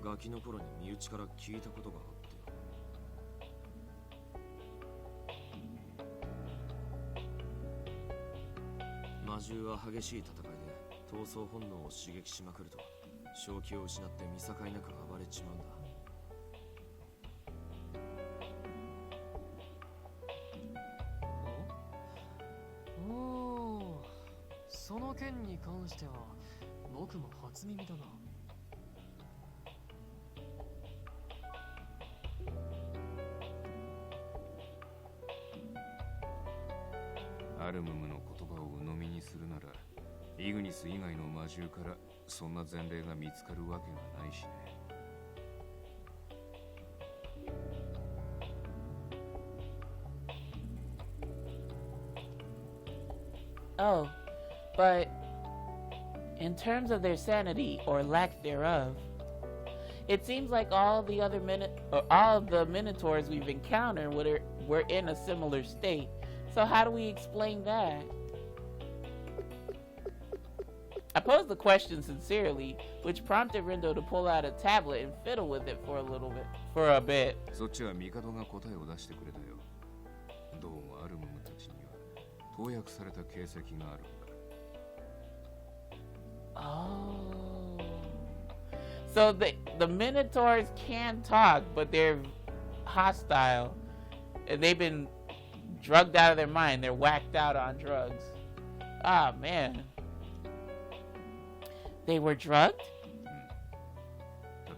ガキの頃に身内から聞いたことがあってよ。魔獣は激しい戦いで闘争本能を刺激しまくると正気を失って見境なく暴れちまうんだ。おお、その件に関しては僕も初耳だな。アルムムの言葉を鵜呑みにするなら、イグニス以外の魔獣からそんな前例が見つかるわけがないしね。Oh, but in terms of their sanity or lack thereof, it seems like all the minotaurs we've encountered were in a similar state. So how do we explain that? I posed the question sincerely, which prompted Rindo to pull out a tablet and fiddle with it for a bit. そっちは帝が答えを出してくれたよ。どうもアルムムたちには投薬された形跡があるんだ。Oh. So the minotaurs can talk, but they're hostile. And they've been drugged out of their mind. They're whacked out on drugs. Ah, man. They were drugged? ただ、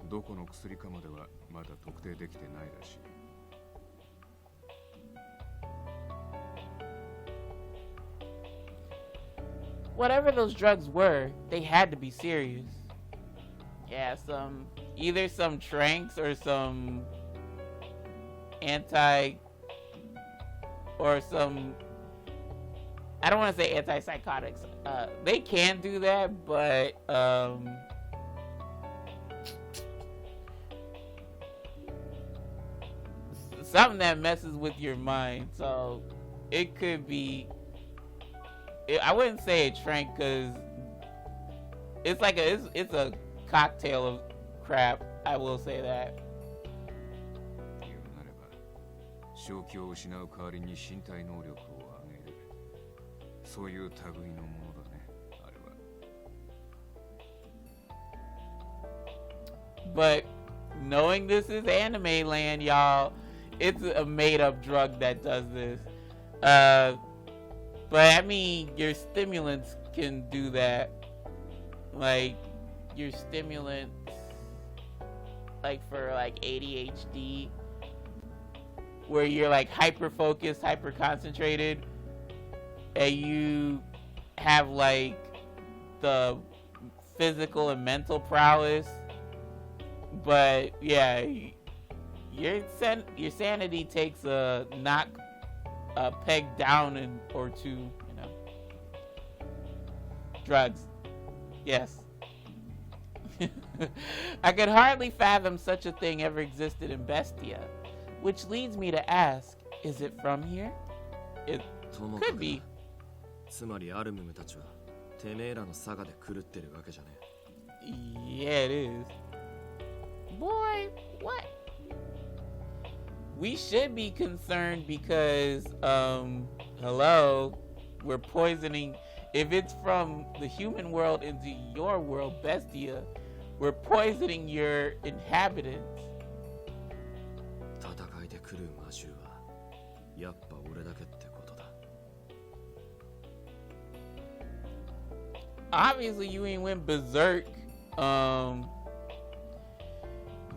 どこの薬かまではまだ特定できてないらしい。Whatever those drugs were, they had to be serious. Yeah, either some tranks or some or some, I don't want to say antipsychotics. They can do that, but something that messes with your mind. So it could be, I wouldn't say a trank because it's like it's a cocktail of crap. I will say that. 言うなれば、正気を失う代わりに身体能力を上げる。そういう類のものだね、あれは。But knowing this is anime land, y'all, it's a made-up drug that does this. But I mean, your stimulants can do that. Like your stimulants, like for like ADHD, where you're like hyper focused, hyper concentrated, and you have like the physical and mental prowess. But yeah, your sanity takes a knock, a peg down or two, you know. Drugs, yes. I could hardly fathom such a thing ever existed in Bestia, which leads me to ask, is it from here? It could be. つまりアルムムたちはてめえらのサガで狂ってるわけじゃねえ。 Yeah, it is. Boy, what? We should be concerned because, hello, we're poisoning. If it's from the human world into your world, Bestia, we're poisoning your inhabitants. 戦いで狂う魔獣はやっぱ俺だけってことだ。 Obviously, you ain't went berserk.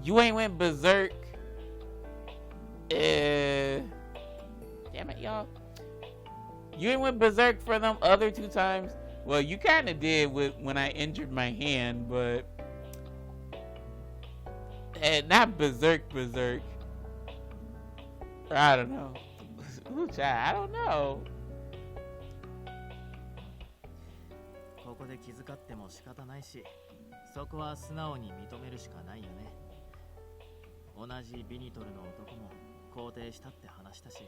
You ain't went berserk. Damn it, y'all. You ain't went berserk for them other two times. Well, you kind of did when I injured my hand, but not berserk. I don't know. I don't know. ここで気遣っても仕方ないし、そこは素直に認めるしかないよね。同じビニトルの男も肯定したって話したし。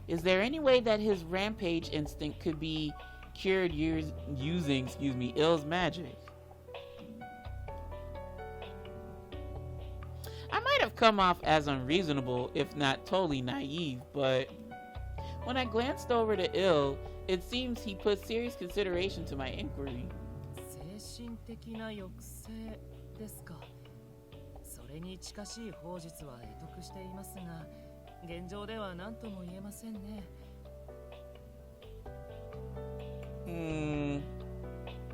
Is there any way that his rampage instinct could be cured using, Ill's magic? I might have come off as unreasonable, if not totally naive, but when I glanced over to Ill, it seems he put serious consideration to my inquiry. 精神的な抑制ですか。それに近しい法術は得得していますが、現状では何とも言えませんね。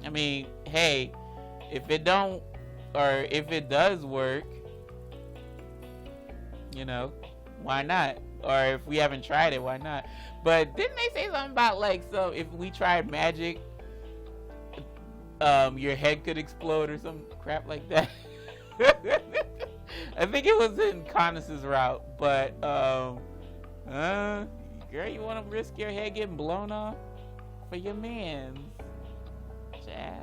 I mean, hey, if it don't, or if it does work, you know, why not? Or if we haven't tried it, why not? But didn't they say something about like, so if we tried magic, your head could explode or some crap like that? I think it was in Conus's route, but girl, you want to risk your head getting blown off for your mans?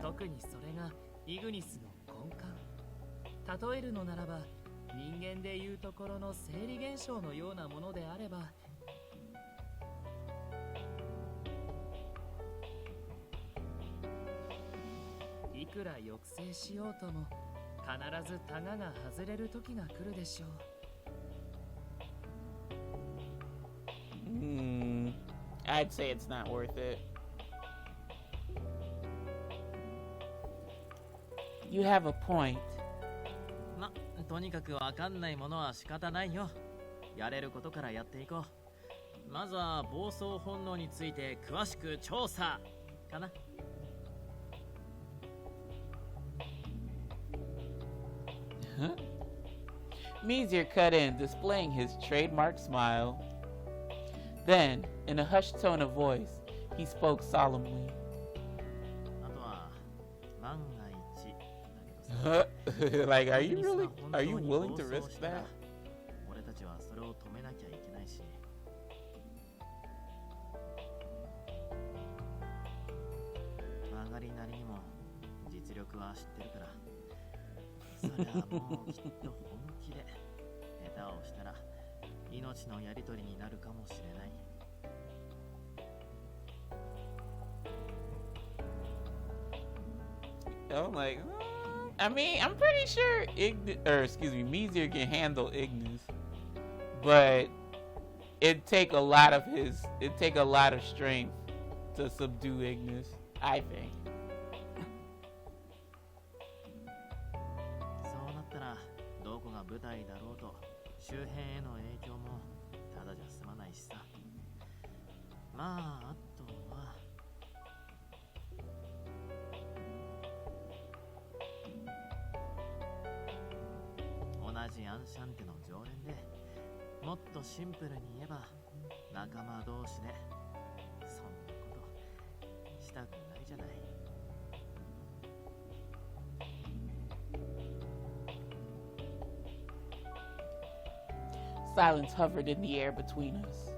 特にそれがイグニスの根幹。例えるのならば、人間でいうところの生理現象のようなものであれば、いくら抑制しようとも必ずタガが外れる時が来るでしょう。I'd say it's not worth it. You have a point. ま、とにかくわかんないものは仕方ないよ。やれることからやっていこう。まずは暴走本能について詳しく調査かな。Mizir cut in, displaying his trademark smile. Then, in a hushed tone of voice, he spoke solemnly. あとは万が一だけどさ。 Like, are you willing to risk that? 俺たちはそれを止めなきゃいけないし。曲がりなりにも実力は知ってるから。そりゃもうきっと本気で下手をしたら命のやり取りになるかもしれない。I'm like, I mean, I'm pretty sure Mizir can handle Ignis, but it'd take a lot of strength to subdue Ignis, I think. そうなったらどこが舞台だろうと周辺への影響もただじゃ済まないしさ。まああとは同じアンシャンテの常連でもっとシンプルに言えば仲間同士でそんなことしたくないじゃない。Silence hovered in the air between us.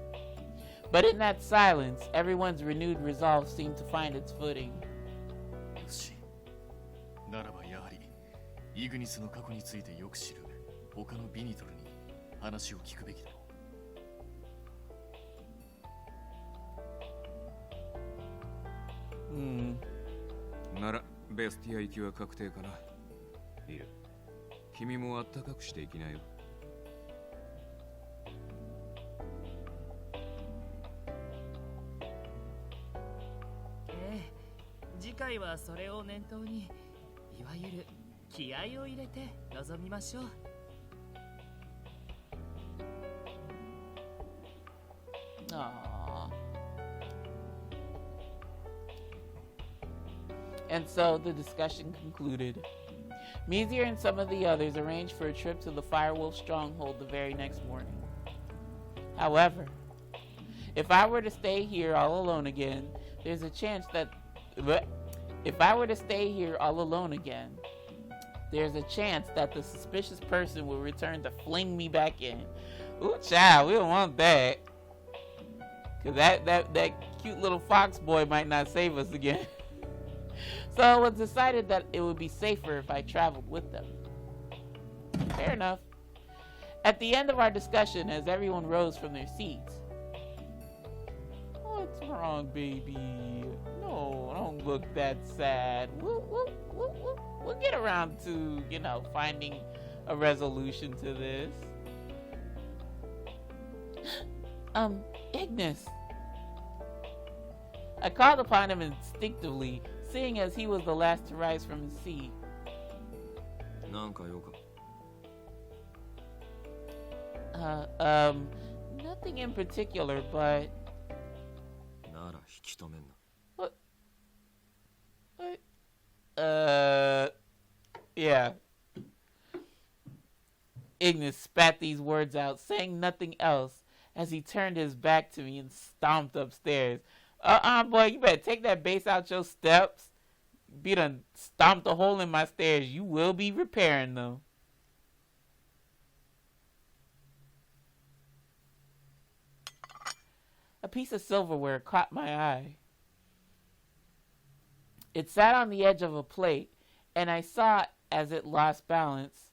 But in that silence, everyone's renewed resolve seemed to find its footing. よし。ならばやはり、イグニスの過去についてよく知る他のビニトルに話を聞くべきだ。なら、ベスティア行きは確定かな。いや、君もあったかくしていきなよ。次回はそれを念頭に、いわゆる気合を入れて臨みましょう。Aww. And so the discussion concluded. Mizir and some of the others arranged for a trip to the Firewolf stronghold the very next morning. However, if I were to stay here all alone again, there's a chance that the suspicious person will return to fling me back in. Ooh, child, we don't want that. Cause that cute little fox boy might not save us again. So it was decided that it would be safer if I traveled with them. Fair enough. At the end of our discussion, as everyone rose from their seats, What's wrong, baby? No, don't look that sad. We'll get around to, finding a resolution to this. Ignis. I called upon him instinctively, seeing as he was the last to rise from his seat. なんか用か? Nothing in particular, but... なら引き止めんな。 What? Yeah. Ignis spat these words out, saying nothing else, as he turned his back to me and stomped upstairs. Boy, you better take that bass out your steps. Be done stomped a hole in my stairs. You will be repairing them. A piece of silverware caught my eye. It sat on the edge of a plate, and I saw it as it lost balance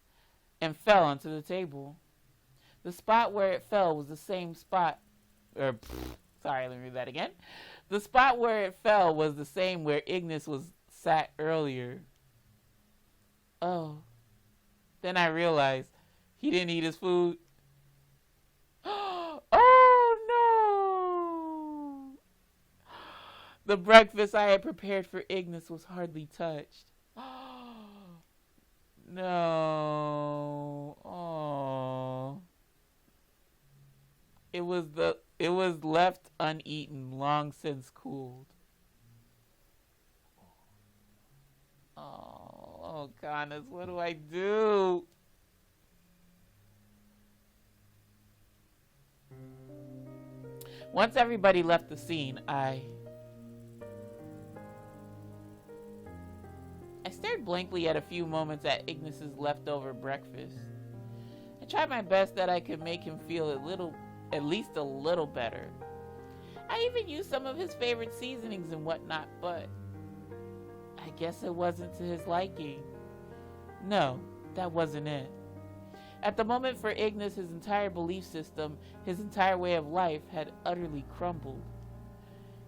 and fell onto the table. The spot where it fell was the same spot. Sorry, let me read that again. The spot where it fell was the same where Ignis was sat earlier. Oh. Then I realized he didn't eat his food. Oh no! The breakfast I had prepared for Ignis was hardly touched. No. Oh. It was left uneaten, long since cooled. Oh, goodness, what do I do? Once everybody left the scene, I stared blankly at a few moments at Ignis's leftover breakfast. I tried my best that I could make him feel at least a little better. I even used some of his favorite seasonings and whatnot, but I guess it wasn't to his liking. No, that wasn't it. At the moment for Ignis, his entire belief system, his entire way of life had utterly crumbled.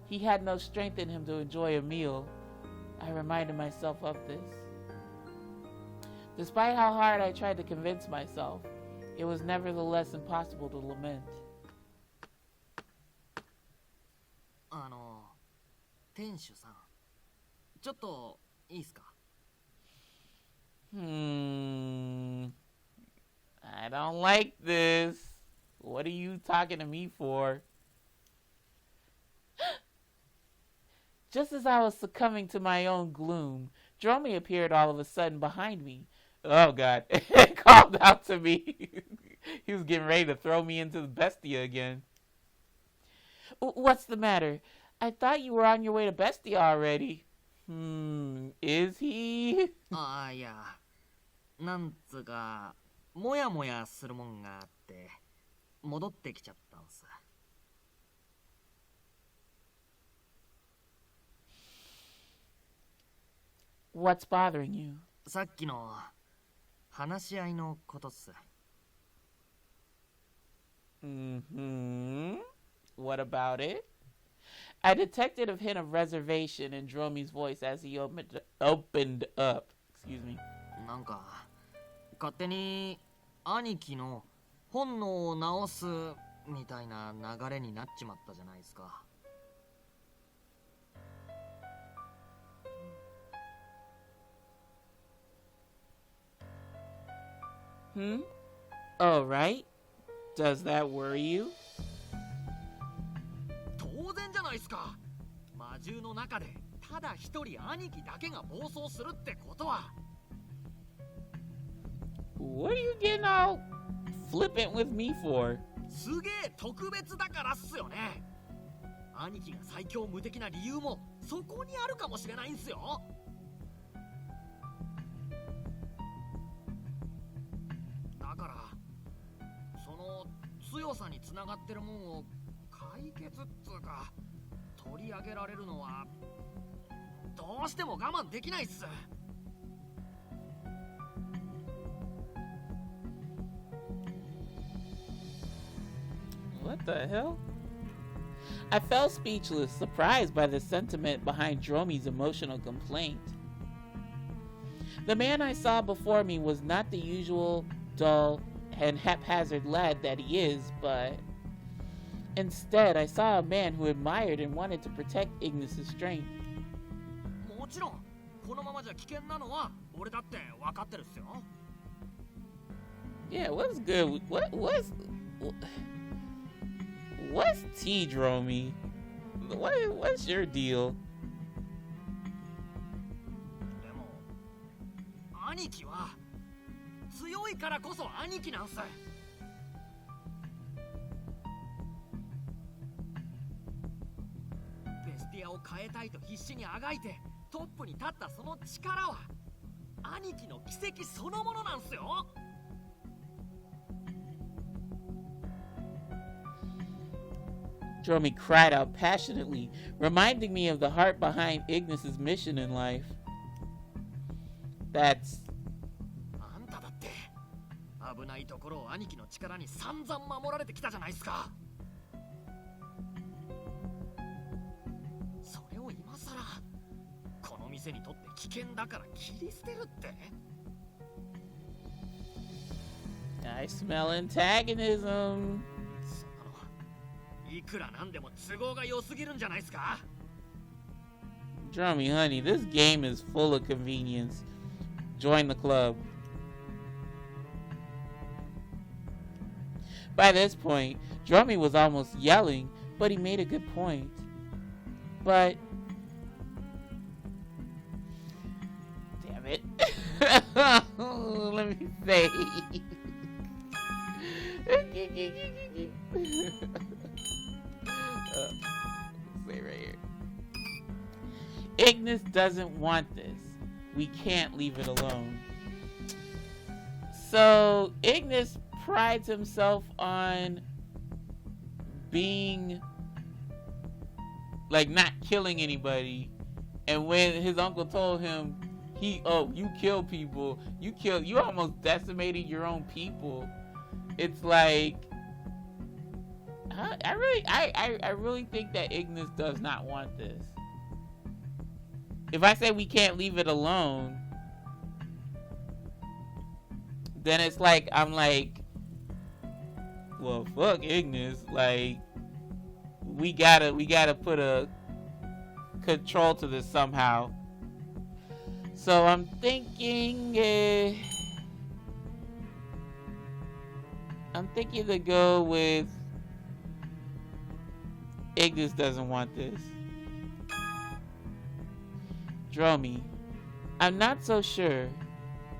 He had no strength in him to enjoy a meal. I reminded myself of this. Despite how hard I tried to convince myself, it was nevertheless impossible to lament. 店主さん、ちょっといいっすか? I don't like this. What are you talking to me for? Just as I was succumbing to my own gloom, Dromi appeared all of a sudden behind me. Oh God, it called out to me. He was getting ready to throw me into the Bestia again. What's the matter? I thought you were on your way to Bestia already. Is he? いや、なんつうか、もやもやするもんがあって、戻ってきちゃったんす。What's bothering you? さっきの話し合いのことっす。What about it? I detected a hint of reservation in Dromi's voice as he opened up. Excuse me. なんか勝手に兄貴の本能を直すみたいな流れになっちまったじゃないですか。Oh, right. Does that worry you? 当然じゃないですか。魔獣の中でただ一人兄貴だけが暴走するってことは。What are you getting all flippant with me for? すげえ特別だからっすよね。兄貴が最強無敵な理由もそこにあるかもしれないんすよ。だからその強さにつながってるもんを解決っつうか取り上げられるのはどうしても我慢できないっす。What the hell? I fell speechless, surprised by the sentiment behind Dromi's emotional complaint. The man I saw before me was not the usual dull and haphazard lad that he is, but instead I saw a man who admired and wanted to protect Ignis's strength. もちろんこのままじゃ危険なのは俺だって分かってるっすよ。 Yeah, what's good? What's T, Dromi? What's your deal? でも兄貴は強いからこそ兄貴なんす。ベスティアを変えたいと必死にあがいてトップに立ったその力は兄貴の奇跡そのものなんすよ。 Dromi cried out passionately, reminding me of the heart behind Ignis's mission in life. That's... あんただって危ないところを兄貴の力に散々守られてきたじゃないですか。それを今さらこの店にとって危険だから切り捨てるって。 I smell antagonism. そんなのいくらなんでも都合が良すぎるんじゃないですか。 Dromi, honey, this game is full of convenience. Join the club. By this point, Dromi was almost yelling, but he made a good point. But... damn it. Let me say... say right here. Ignis doesn't want this. We can't leave it alone. So Ignis prides himself on being like not killing anybody, and when his uncle told him you kill people, you almost decimated your own people. It's like I really think that Ignis does not want this. If I say we can't leave it alone, then it's like I'm like, well, fuck Ignis. Like, we gotta put a control to this somehow. So I'm thinking to go with Ignis doesn't want this. Dromi, I'm not so sure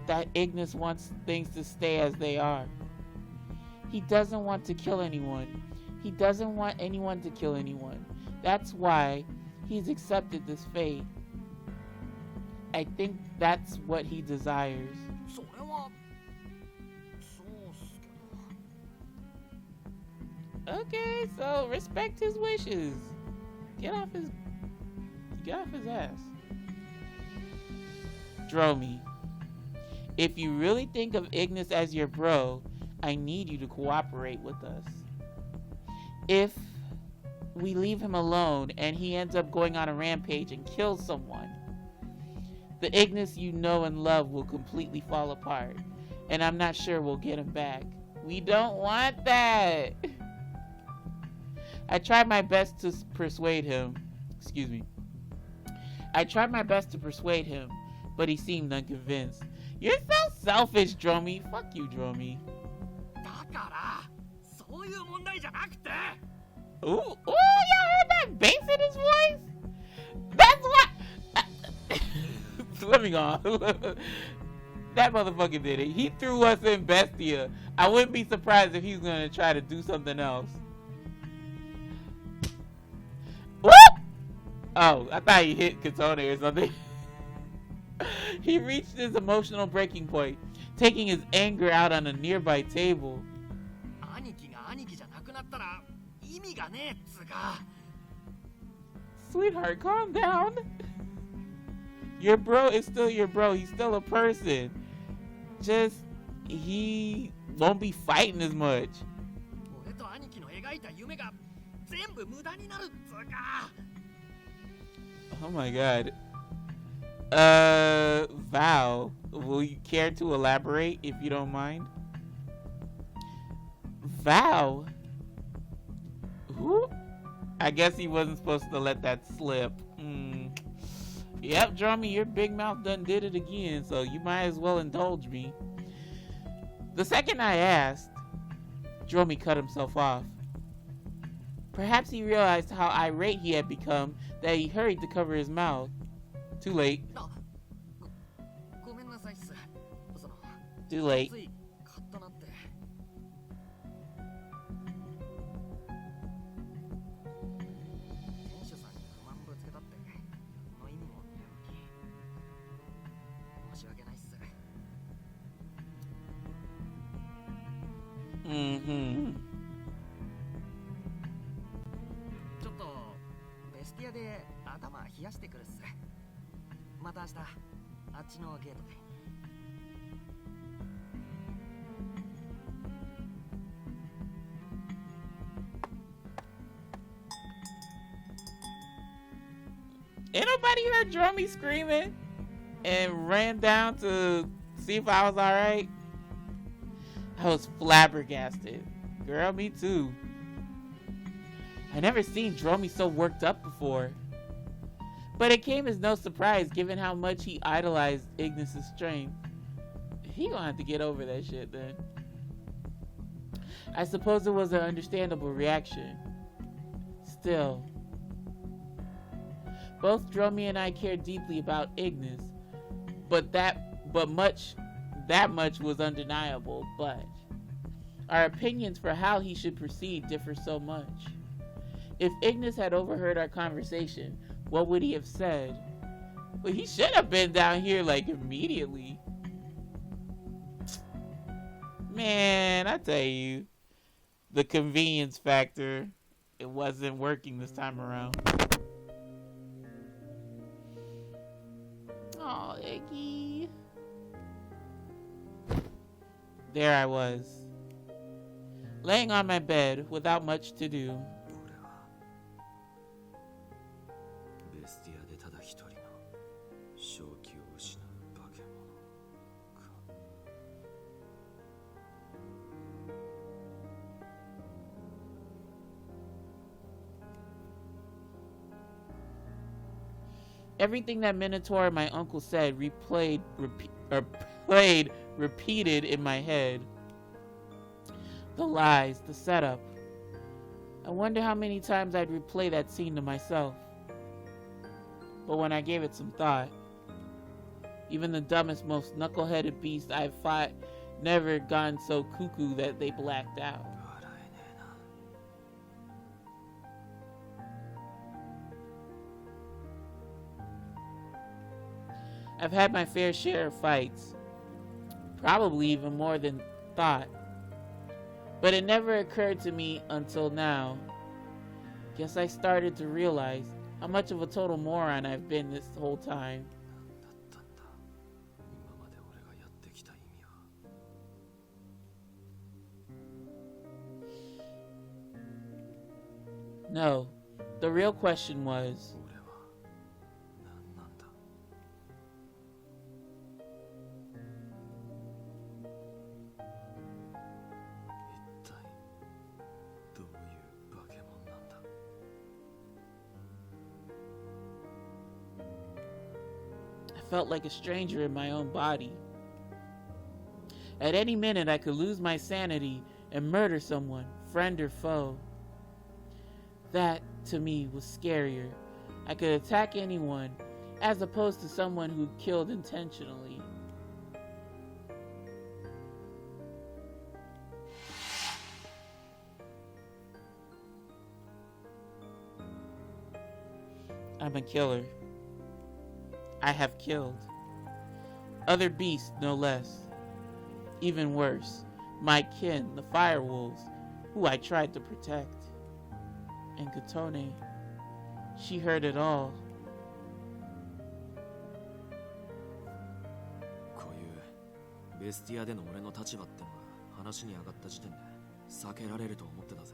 that Ignis wants things to stay as they are. He doesn't want to kill anyone. He doesn't want anyone to kill anyone. That's why he's accepted this fate. I think that's what he desires. Okay, so respect his wishes. Get off his ass. Dromi, if you really think of Ignis as your bro, I need you to cooperate with us. If we leave him alone and he ends up going on a rampage and kills someone, the Ignis you know and love will completely fall apart, and I'm not sure we'll get him back. We don't want that. I tried my best to persuade him. I tried my best to persuade him, but he seemed unconvinced. You're so selfish, Dromi. Fuck you, Dromi. Ooh, y'all heard that bass in his voice? That's what... Let me go on. That motherfucker did it. He threw us in Bestia. I wouldn't be surprised if he's gonna try to do something else. Whoop! Oh, I thought he hit Otome or something. He reached his emotional breaking point, taking his anger out on a nearby table. Sweetheart, calm down. Your bro is still your bro. He's still a person. Just, he won't be fighting as much. 全部無駄になるっつうか。 Oh my god. Val, will you care to elaborate if you don't mind? Val? Who? I guess he wasn't supposed to let that slip. Yep, Dromi, your big mouth done did it again, so you might as well indulge me. The second I asked, Dromi cut himself off. Perhaps he realized how irate he had become that he hurried to cover his mouth. Too late. ごめんなさいっす。その Too late. ついカッとなって。店主さんに不満ぶつけたって何の意味もねえのに。申し訳ないっす。ちょっとベスティアで頭冷やしてくるっす。また明日あっちのゲートで。Ain't nobody heard Dromi screaming and ran down to see if I was alright? I was flabbergasted. Girl, me too. I never seen Dromi so worked up before. But it came as no surprise given how much he idolized Ignis' strength. He gonna have to get over that shit then. I suppose it was an understandable reaction. Still, both Dromi and I cared deeply about Ignis, but much was undeniable, but our opinions for how he should proceed differ so much. If Ignis had overheard our conversation, what would he have said? Well, he should have been down here like immediately. Man, I tell you, the convenience factor, it wasn't working this time around. Oh, Iggy. There I was, laying on my bed without much to do. 俺はベスティアでただ一人の正気を失う化け物か。Everything that Minotaur and my uncle said repeated in my head. The lies, the setup. I wonder how many times I'd replay that scene to myself. But when I gave it some thought, even the dumbest, most knuckle-headed beast I've fought never gone so cuckoo that they blacked out. 笑えねえな。I've had my fair share of fights, probably even more than thought. But it never occurred to me until now. Guess I started to realize how much of a total moron I've been this whole time. 何だったんだ。今まで俺がやってきた意味は。No, the real question was, 俺は何なんだ。一体どういう化け物なんだ。I felt like a stranger in my own body. At any minute I could lose my sanity and murder someone, friend or foe. That, to me, was scarier. I could attack anyone, as opposed to someone who killed intentionally. I'm a killer. I have killed. Other beasts, no less. Even worse, my kin, the firewolves, who I tried to protect. And Otome, she heard it all. こういうベスティアでの俺の立場ってのが話に上がった時点で避けられると思ってたぜ。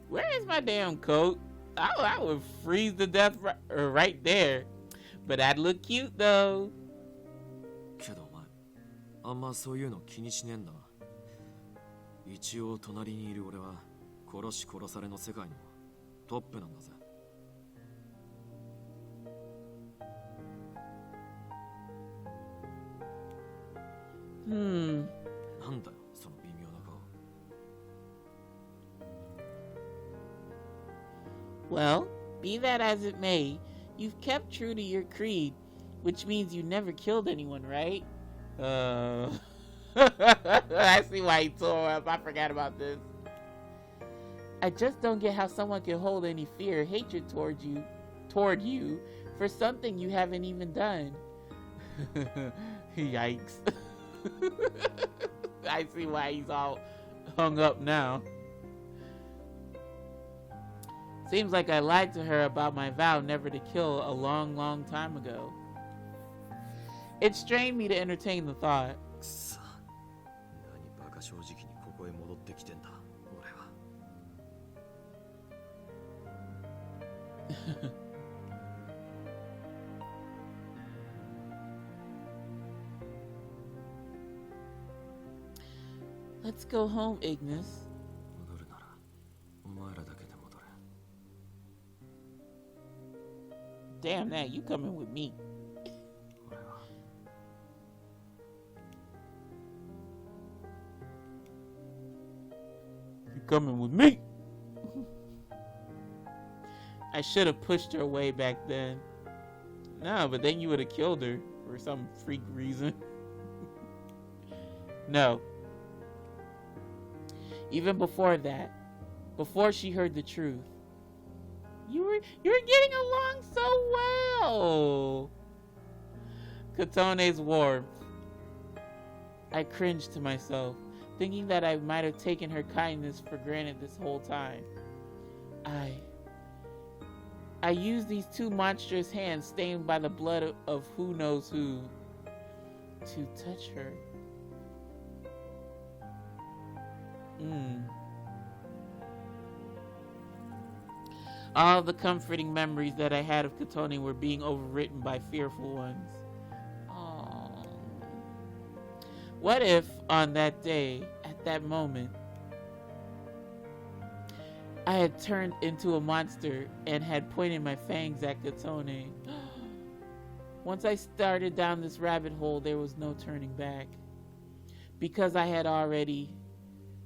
Where is my damn coat? I would freeze to death right there. But I'd look cute though. けどお前あんまそういうの気にしねえんだな。一応隣にいる俺は殺し殺されの世界のトップなんだぜ。なんだよその微妙な顔。Well, be that as it may, you've kept true to your creed, which means you never killed anyone, right? I see why he tore up. I forgot about this. I just don't get how someone can hold any fear or hatred toward you for something you haven't even done. Yikes. I see why he's all hung up now. Seems like I lied to her about my vow never to kill a long, long time ago. It strained me to entertain the thought. くそ、何バカ正直にここへ戻ってきてんだ、俺は。Let's go home, Ignis. 戻るなら、お前らだけで戻れ。Damn that, you coming with me. 俺は。You coming with me? I should have pushed her away back then. No, but then you would have killed her for some freak reason. No. Even before that, before she heard the truth, you were getting along so well. Katone's warmth. I cringed to myself, thinking that I might have taken her kindness for granted this whole time. I used these two monstrous hands stained by the blood of who knows who to touch her. All the comforting memories that I had of Katone were being overwritten by fearful ones. Aww. What if, on that day, at that moment, I had turned into a monster and had pointed my fangs at Katone? Once I started down this rabbit hole, there was no turning back. Because I had already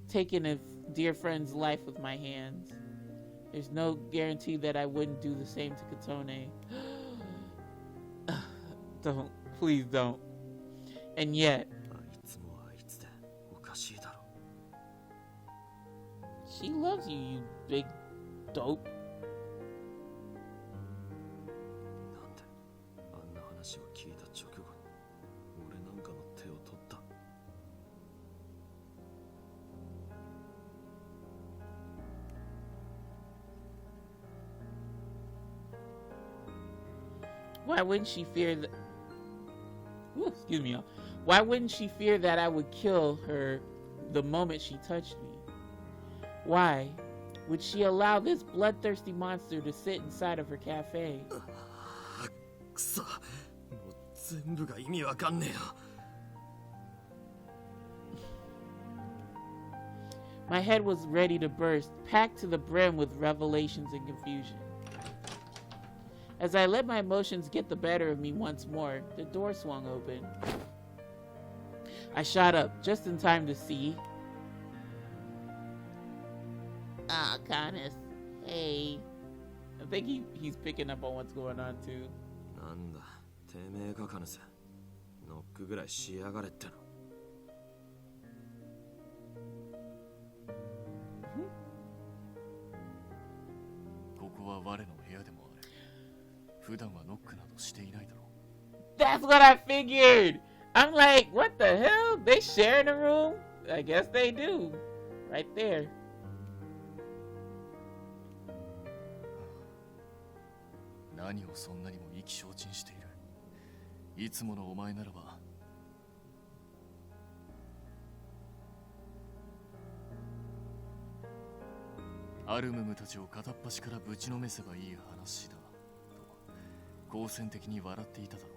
taken a dear friend's life with my hands, there's no guarantee that I wouldn't do the same to Katone. Don't. Please don't. And yet, she loves you, you big dope. なんであんな話を聞いた直後に俺なんかの手を取った。Why wouldn't she fear that? Ooh, excuse me, y'all. Why wouldn't she fear that I would kill her the moment she touched me? Why would she allow this bloodthirsty monster to sit inside of her cafe? くそ、もう全部が意味わかんねえよ。My head was ready to burst, packed to the brim with revelations and confusion. As I let my emotions get the better of me once more, the door swung open. I shot up, just in time to see... Ah, Canis. Hey. I think he's picking up on what's going on, too. なんだ、てめえかカヌス。ノックぐらいしやがれっての。ここは我の部屋でもある。普段はノックなどしていないだろう。 That's what I figured! I'm like, what the hell? They share a room? I guess they do. Right there. 何をそんなにも意気消沈している。いつものお前ならば。アルムムたちを片っ端からぶちのめせばいい話だと好戦的に笑っていただろ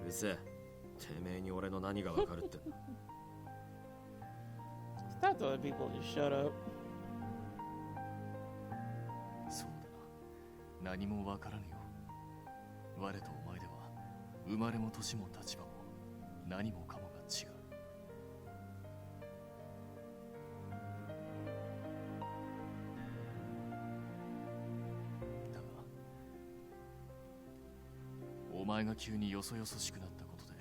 うるせえ。てめえに俺の何がわかるってんだ。 Stop telling people to shut up. そうだな、何もわからぬよ。我とお前では生まれも年も立場も何もかもが違う。だがお前が急によそよそしくなったことで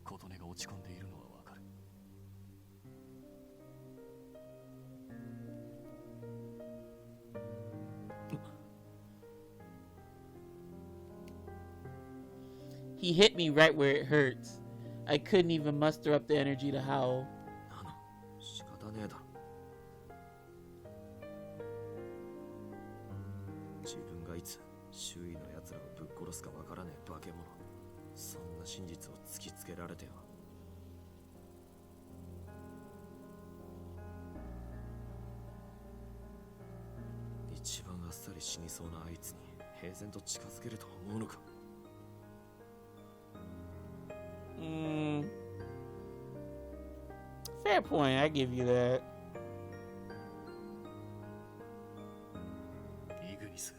琴音が落ち込んでいるのはわかる。He hit me right where it hurts. I couldn't even muster up the energy to howl. なの仕方ねえだろ。自分がいつ周囲の奴らをぶっ殺すかわからねえ化け物。そんな真実を突きつけられてよ。一番あっさり死にそうなあいつに平然と近づけると思うのか。Fair point, I give you that. イグニス、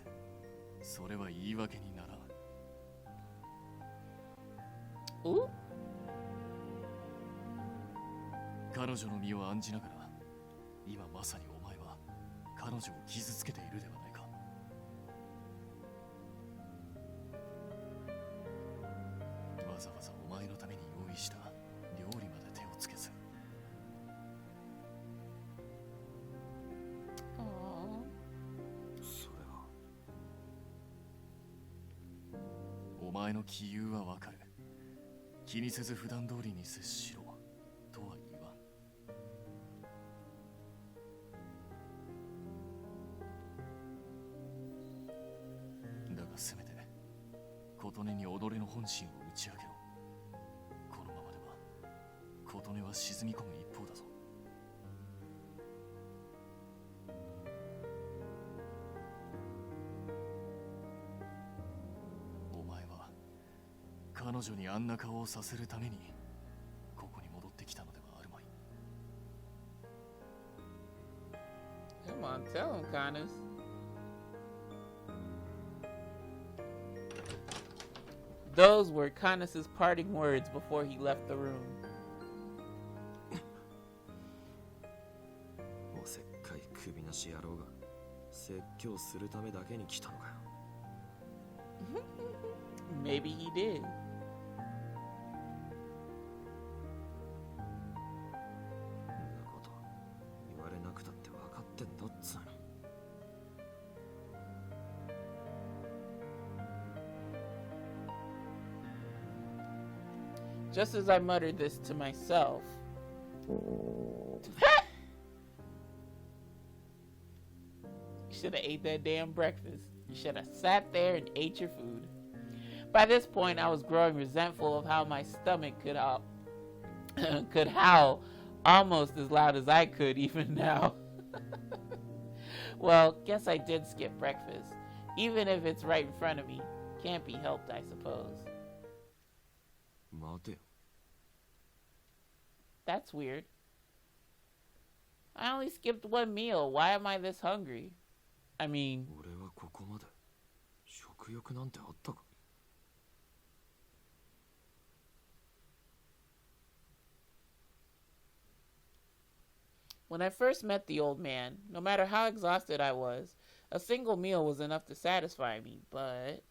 それは言い訳にならん。 Ooh? 彼女の身を案じながら今まさにお前は彼女を傷つけているではないか。わざわざお前のために用意した料理まで手をつけず。それはお前の杞憂はわかる。気にせず普段通りに接しろとは言わん。だがせめて琴音に己の本心を打ち明けろ。このままでは琴音は沈み込む一方だぞ。お前は彼女にあんな顔をさせるためにここに戻ってきたのではあるまい。 Come on, tell him, Connors. Those were Connors' parting words before he left the room. おせっかい首なし野郎が説教するためだけに来たのかよ。 Maybe he did. そんなこと言われなくたって分かってんだっつうの。 Just as I muttered this to myself, you should have ate that damn breakfast. You should have sat there and ate your food. By this point, I was growing resentful of how my stomach could howl almost as loud as I could even now. Well, guess I did skip breakfast, even if it's right in front of me. Can't be helped, I suppose. 待てよ。 That's weird. I only skipped one meal. Why am I this hungry? I mean, 俺はここまで食欲なんてあったか。 when I first met the old man, no matter how exhausted I was, a single meal was enough to satisfy me, but